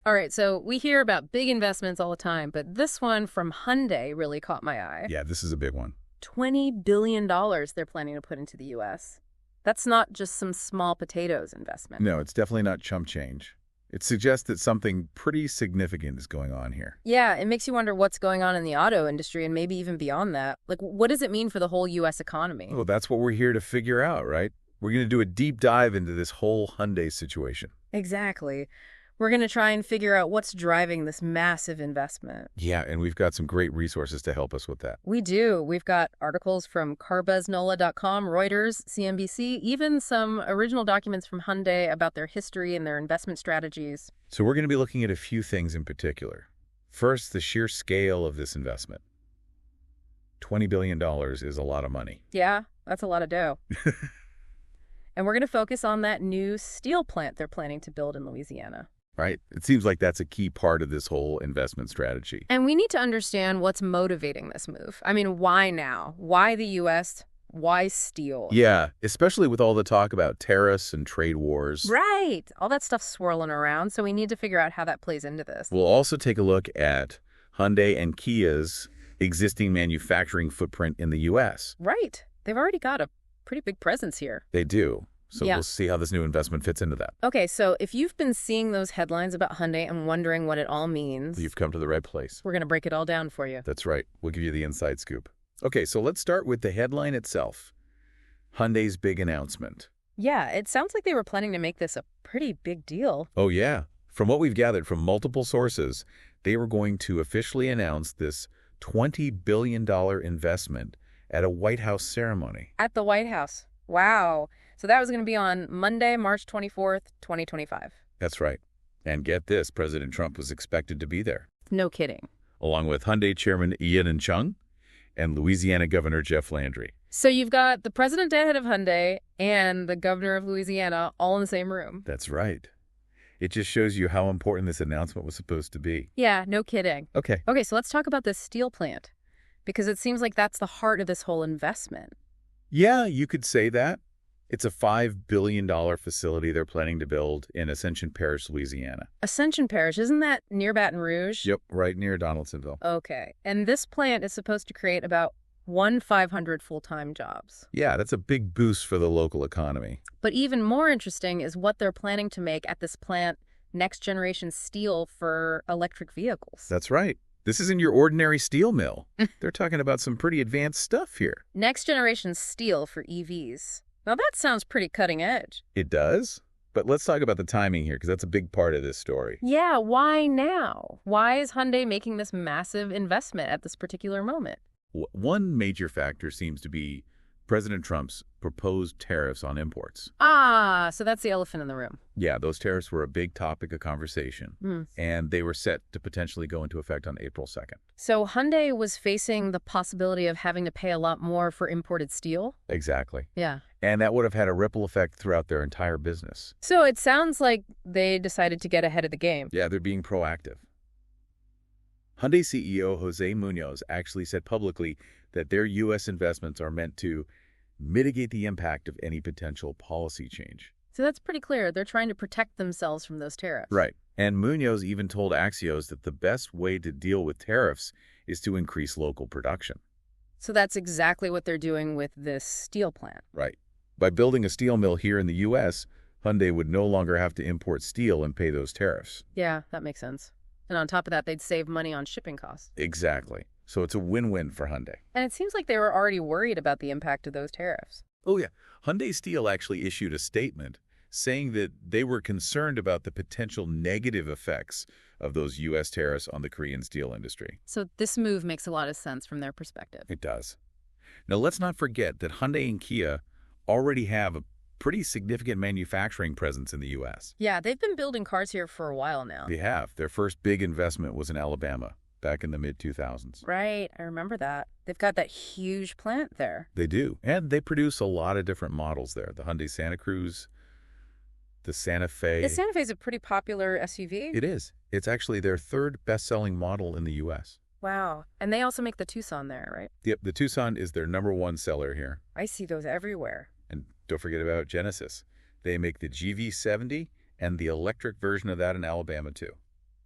All right, so we hear about big investments all the time, but this one from Hyundai really caught my eye. Yeah, this is a big one. $20 billion they're planning to put into the U.S. That's not just some small potatoes investment. No, it's definitely not chump change. It suggests that something pretty significant is going on here. Yeah, it makes you wonder what's going on in the auto industry and maybe even beyond that. Like, what does it mean for the whole U.S. economy? Well, that's what we're here to figure out, right? We're going to do a deep dive into this whole Hyundai situation. Exactly. We're going to try and figure out what's driving this massive investment. Yeah, and we've got some great resources to help us with that. We do. We've got articles from carbuznola.com, Reuters, CNBC, even some original documents from Hyundai about their history and their investment strategies. So we're going to be looking at a few things in particular. First, the sheer scale of this investment. $20 billion is a lot of money. Yeah, that's a lot of dough. And we're going to focus on that new steel plant they're planning to build in Louisiana. Right? It seems like that's a key part of this whole investment strategy. And we need to understand what's motivating this move. I mean, why now? Why the U.S.? Why steel? Yeah, especially with all the talk about tariffs and trade wars. Right. All that stuff's swirling around, so we need to figure out how that plays into this. We'll also take a look at Hyundai and Kia's existing manufacturing footprint in the U.S. Right. They've already got a pretty big presence here. They do. So Yeah. we'll see how this new investment fits into that. Okay, so if you've been seeing those headlines about Hyundai and wondering what it all means, You've come to the right place. we're going to break it all down for you. That's right. We'll give you the inside scoop. Okay, so let's start with the headline itself. Hyundai's big announcement. Yeah, it sounds like they were planning to make this a pretty big deal. Oh, yeah. From what we've gathered from multiple sources, they were going to officially announce this $20 billion investment at a White House ceremony. At the White House. Wow. So that was going to be on Monday, March 24th, 2025. That's right. And get this, President Trump was expected to be there, No kidding. along with Hyundai Chairman Ian and Chung and Louisiana Governor Jeff Landry. So you've got the president head of Hyundai and the governor of Louisiana all in the same room. That's right. It just shows you how important this announcement was supposed to be. Yeah, no kidding. Okay. Okay, so let's talk about this steel plant, because it seems like that's the heart of this whole investment. Yeah, you could say that. It's a $5 billion facility they're planning to build in Ascension Parish, Louisiana. Ascension Parish, isn't that near Baton Rouge? Yep, right near Donaldsonville. Okay, and this plant is supposed to create about 1,500 full-time jobs. Yeah, that's a big boost for the local economy. But even more interesting is what they're planning to make at this plant, next-generation steel for electric vehicles. That's right. This isn't your ordinary steel mill. They're talking about some pretty advanced stuff here. Next-generation steel for EVs. Now that sounds pretty cutting edge. It does? But let's talk about the timing here, because that's a big part of this story. Yeah, why now? Why is Hyundai making this massive investment at this particular moment? One major factor seems to be President Trump's proposed tariffs on imports. Ah, so that's the elephant in the room. Yeah, those tariffs were a big topic of conversation, and they were set to potentially go into effect on April 2nd. So Hyundai was facing the possibility of having to pay a lot more for imported steel? Exactly. Yeah. And that would have had a ripple effect throughout their entire business. So it sounds like they decided to get ahead of the game. Yeah, they're being proactive. Hyundai CEO Jose Munoz actually said publicly that their U.S. investments are meant to mitigate the impact of any potential policy change. So that's pretty clear. They're trying to protect themselves from those tariffs. Right. And Munoz even told Axios that the best way to deal with tariffs is to increase local production. So that's exactly what they're doing with this steel plant. Right. By building a steel mill here in the U.S., Hyundai would no longer have to import steel and pay those tariffs. Yeah, that makes sense. And on top of that, they'd save money on shipping costs. Exactly. So it's a win-win for Hyundai. And it seems like they were already worried about the impact of those tariffs. Oh, yeah. Hyundai Steel actually issued a statement saying that they were concerned about the potential negative effects of those U.S. tariffs on the Korean steel industry. So this move makes a lot of sense from their perspective. It does. Now, let's not forget that Hyundai and Kia already have a pretty significant manufacturing presence in the U.S. Yeah, they've been building cars here for a while now. They have. Their first big investment was in Alabama back in the mid-2000s. Right, I remember that. They've got that huge plant there. They do. And they produce a lot of different models there. The Hyundai Santa Cruz, the Santa Fe. The Santa Fe is a pretty popular SUV. It is. It's actually their third best-selling model in the U.S. Wow. And they also make the Tucson there, right? Yep, the Tucson is their #1 seller here. I see those everywhere. And don't forget about Genesis. They make the GV70 and the electric version of that in Alabama, too.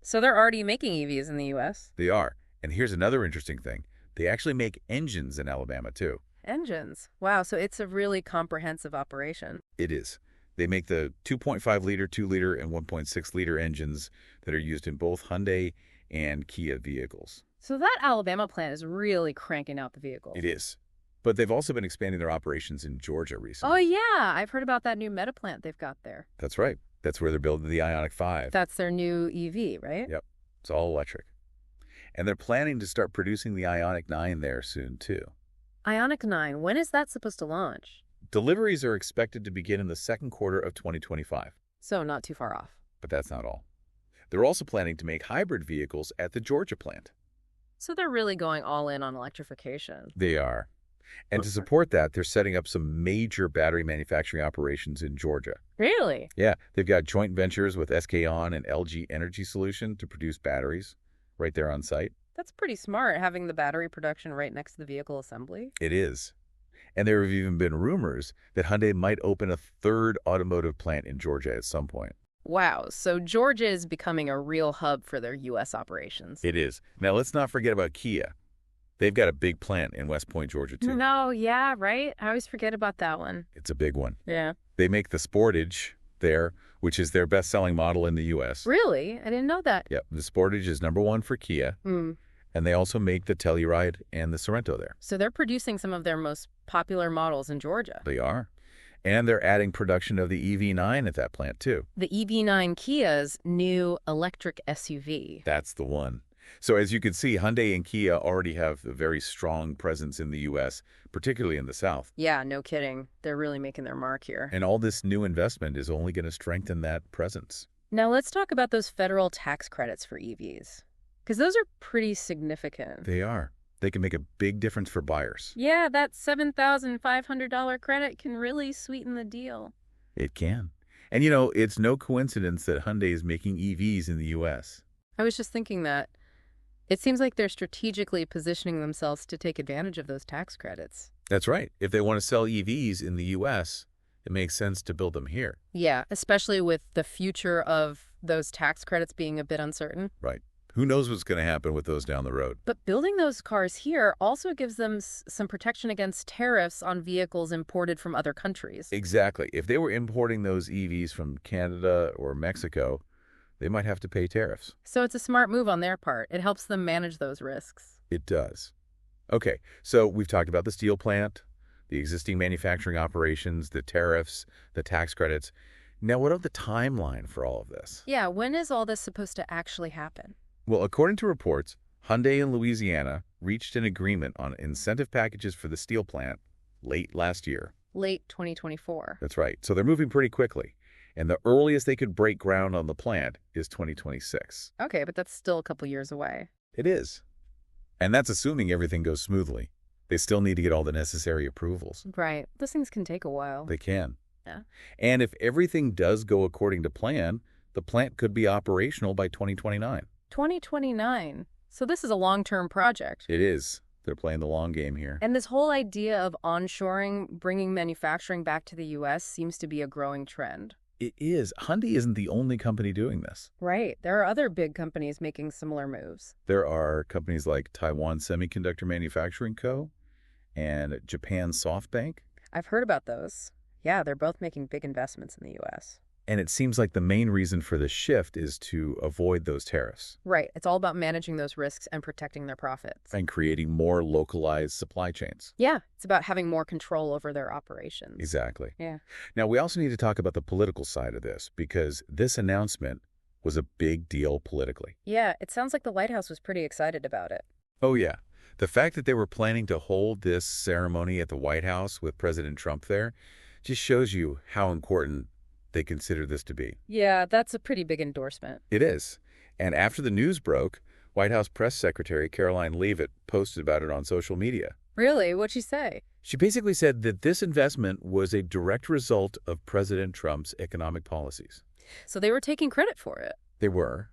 So they're already making EVs in the U.S. They are. And here's another interesting thing. They actually make engines in Alabama, too. Engines. Wow, so it's a really comprehensive operation. It is. They make the 2.5-liter, 2-liter, and 1.6-liter engines that are used in both Hyundai and Kia vehicles. So that Alabama plant is really cranking out the vehicles. It is. But they've also been expanding their operations in Georgia recently. Oh, yeah. I've heard about that new Meta plant they've got there. That's right. That's where they're building the Ioniq 5. That's their new EV, right? Yep. It's all electric. And they're planning to start producing the Ioniq 9 there soon, too. Ioniq 9, when is that supposed to launch? Deliveries are expected to begin in the second quarter of 2025. So not too far off. But that's not all. They're also planning to make hybrid vehicles at the Georgia plant. So they're really going all in on electrification. They are. And to support that, they're setting up some major battery manufacturing operations in Georgia. Really? Yeah, they've got joint ventures with SK On and LG Energy Solution to produce batteries right there on site. That's pretty smart, having the battery production right next to the vehicle assembly. It is. And there have even been rumors that Hyundai might open a third automotive plant in Georgia at some point. Wow, so Georgia is becoming a real hub for their U.S. operations. It is. Now, let's not forget about Kia. They've got a big plant in West Point, Georgia, too. No, yeah, right? I always forget about that one. It's a big one. Yeah. They make the Sportage there, which is their best-selling model in the U.S. Really? I didn't know that. Yep, the Sportage is #1 for Kia. And they also make the Telluride and the Sorento there. So they're producing some of their most popular models in Georgia. They are. And they're adding production of the EV9 at that plant, too. The EV9 Kia's new electric SUV. That's the one. So as you can see, Hyundai and Kia already have a very strong presence in the U.S., particularly in the South. Yeah, no kidding. They're really making their mark here. And all this new investment is only going to strengthen that presence. Now let's talk about those federal tax credits for EVs. Because those are pretty significant. They are. They can make a big difference for buyers. Yeah, that $7,500 credit can really sweeten the deal. It can. And, you know, it's no coincidence that Hyundai is making EVs in the U.S. I was just thinking that. It seems like they're strategically positioning themselves to take advantage of those tax credits. That's right. If they want to sell EVs in the U.S., it makes sense to build them here. Yeah, especially with the future of those tax credits being a bit uncertain. Right. Who knows what's going to happen with those down the road? But building those cars here also gives them some protection against tariffs on vehicles imported from other countries. Exactly. If they were importing those EVs from Canada or Mexico, they might have to pay tariffs. So it's a smart move on their part. It helps them manage those risks. It does. Okay, so we've talked about the steel plant, the existing manufacturing operations, the tariffs, the tax credits. Now, what about the timeline for all of this? Yeah, when is all this supposed to actually happen? Well, according to reports, Hyundai in Louisiana reached an agreement on incentive packages for the steel plant late last year. Late 2024. That's right. So they're moving pretty quickly. And the earliest they could break ground on the plant is 2026. Okay, but that's still a couple years away. It is. And that's assuming everything goes smoothly. They still need to get all the necessary approvals. Right. Those things can take a while. They can. Yeah. And if everything does go according to plan, the plant could be operational by 2029. 2029. So this is a long-term project. It is. They're playing the long game here. And this whole idea of onshoring, bringing manufacturing back to the U.S. seems to be a growing trend. It is. Hyundai isn't the only company doing this. Right. There are other big companies making similar moves. There are companies like Taiwan Semiconductor Manufacturing Co. and Japan SoftBank. I've heard about those. Yeah, they're both making big investments in the U.S. And it seems like the main reason for the shift is to avoid those tariffs. Right. It's all about managing those risks and protecting their profits. And creating more localized supply chains. Yeah. It's about having more control over their operations. Exactly. Yeah. Now, we also need to talk about the political side of this, because this announcement was a big deal politically. Yeah. It sounds like the White House was pretty excited about it. Oh, yeah. The fact that they were planning to hold this ceremony at the White House with President Trump there just shows you how important they consider this to be. Yeah, that's a pretty big endorsement. It is. And after the news broke, White House Press Secretary Caroline Leavitt posted about it on social media. Really? What'd she say? She basically said that this investment was a direct result of President Trump's economic policies. So they were taking credit for it. They were.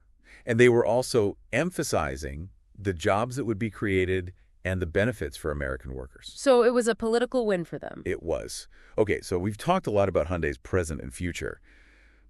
And they were also emphasizing the jobs that would be created and the benefits for American workers. So it was a political win for them. It was. Okay, so we've talked a lot about Hyundai's present and future.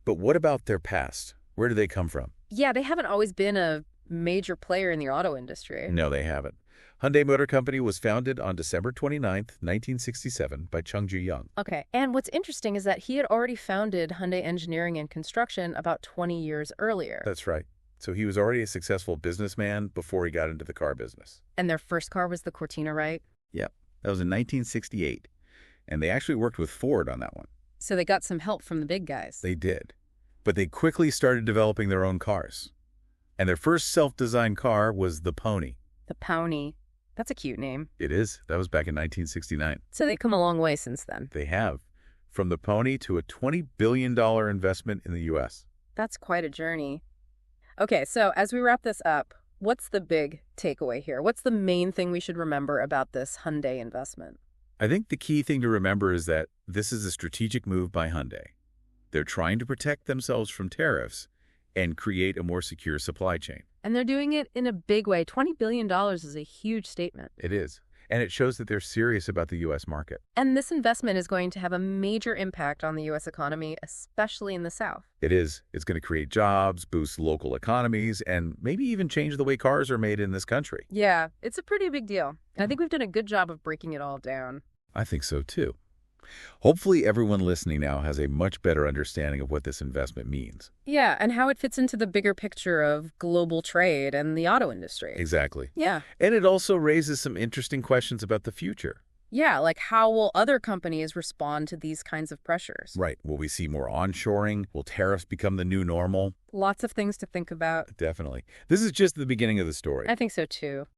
But what about their past? Where do they come from? Yeah, they haven't always been a major player in the auto industry. No, they haven't. Hyundai Motor Company was founded on December 29th, 1967 by Chung-Ji Young. Okay, and what's interesting is that he had already founded Hyundai Engineering and Construction about 20 years earlier. That's right. So he was already a successful businessman before he got into the car business. And their first car was the Cortina, right? Yep. That was in 1968. And they actually worked with Ford on that one. So they got some help from the big guys. They did. But they quickly started developing their own cars. And their first self-designed car was the Pony. The Pony. That's a cute name. It is. That was back in 1969. So they've come a long way since then. They have. From the Pony to a $20 billion investment in the U.S. That's quite a journey. Okay, so as we wrap this up, what's the big takeaway here? What's the main thing we should remember about this Hyundai investment? I think the key thing to remember is that this is a strategic move by Hyundai. They're trying to protect themselves from tariffs and create a more secure supply chain. And they're doing it in a big way. $20 billion is a huge statement. It is. And it shows that they're serious about the U.S. market. And this investment is going to have a major impact on the U.S. economy, especially in the South. It is. It's going to create jobs, boost local economies, and maybe even change the way cars are made in this country. Yeah, it's a pretty big deal. And I think we've done a good job of breaking it all down. I think so, too. Hopefully everyone listening now has a much better understanding of what this investment means. Yeah, and how it fits into the bigger picture of global trade and the auto industry. Exactly. Yeah. And it also raises some interesting questions about the future. Yeah, like how will other companies respond to these kinds of pressures? Right. Will we see more onshoring? Will tariffs become the new normal? Lots of things to think about. Definitely. This is just the beginning of the story. I think so, too.